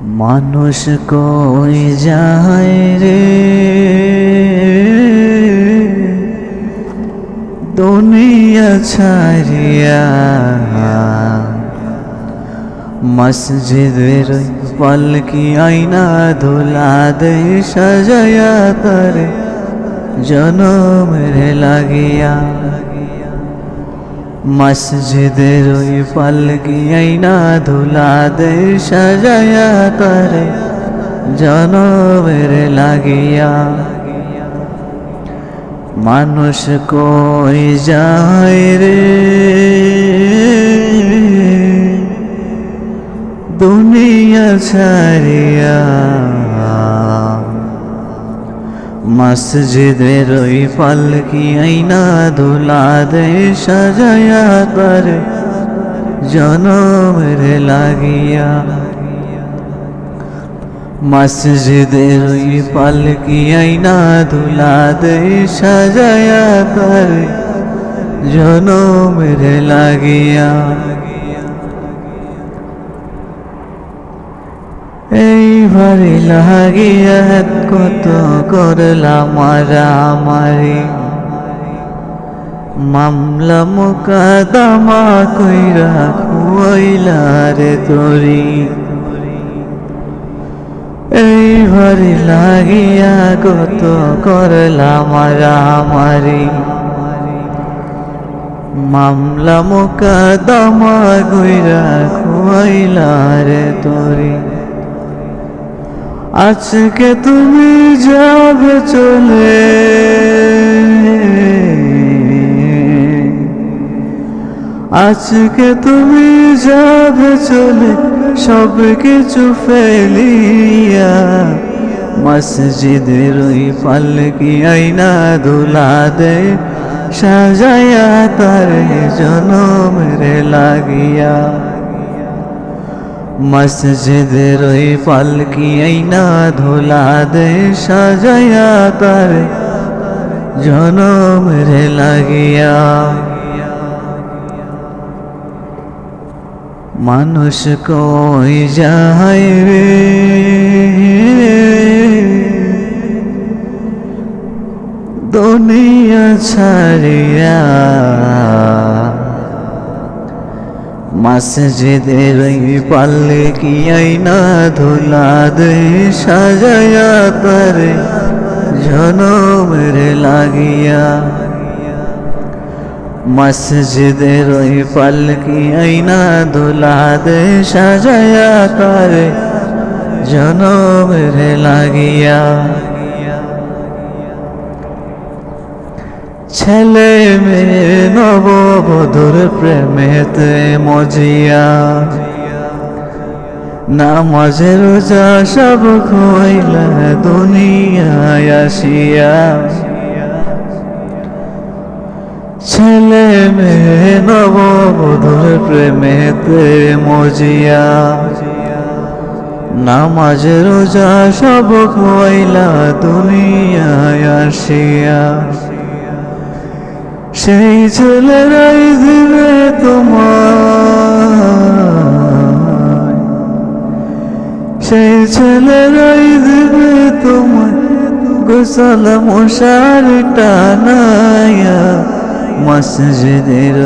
মানুষ কই যায় রে দুনিয়া ছাড়িয়া, মসজিদের পালকি আইনা ধুলা দে সাজায়া তারে জনমের লাগিয়া। মসজিদের ওই পালকি আইনা ধুলা দে সাজায়া তারে জনমের লাগিয়া। মানুষ কই যায় রে দুনিয়া ছাড়িয়া, মসজিদের ওই পালকি আইনা ধুলা দে সাজায়া তারে জনমের লাগিয়া। মসজিদের ওই পালকি আইনা ধুলা দে সাজায়া তারে জনমের লাগিয়া। এইবারে লাগিয়া কত করলাম মারামারি, মামলা মোকদ্দমা কইরা খুয়াইলা রে তোরি। এইবারে লাগিয়া কত করলাম মারামারি, মামলা মোকদ্দমা কইরা খুয়াইলা রে তোরি। আজকে তুমি যাবে চলে, আজকে তুমি যাবে চলে সব কিছু ফেলিয়া। মসজিদের ওই পালকি আইনা ধুলা দে সাজায়া তারে জনমের লাগিয়া। মসজিদের ওই পালকি আইনা ধুলা দে সাজায়া তারে জনমের লাগিয়া। মানুষ কই যায় রে দুনিয়া ছাড়িয়া, মসজিদের ওই পালকি আইনা ধুলা দে সাজায়া তারে জনমের লাগিয়া। মসজিদের ওই পালকি আইনা ধুলা দে সাজায়া তারে জনমের লাগিয়া। ছেলে মেয়ে নববধূর প্রেমেতে মজিয়া, নামাজে রোজা সব খোয়াইলা দুনিয়ায় আসিয়া। ছেলে মেয়ে নববধূর প্রেমেতে মজিয়া, নামাজে রোজা সব খোয়াইলা দুনিয়ায় আসিয়া। সেই ছেলেরাই দিবে তোমায়, সেই ছেলেরাই দিবে তোমায় গোসল মশার টানায়া। মসজিদের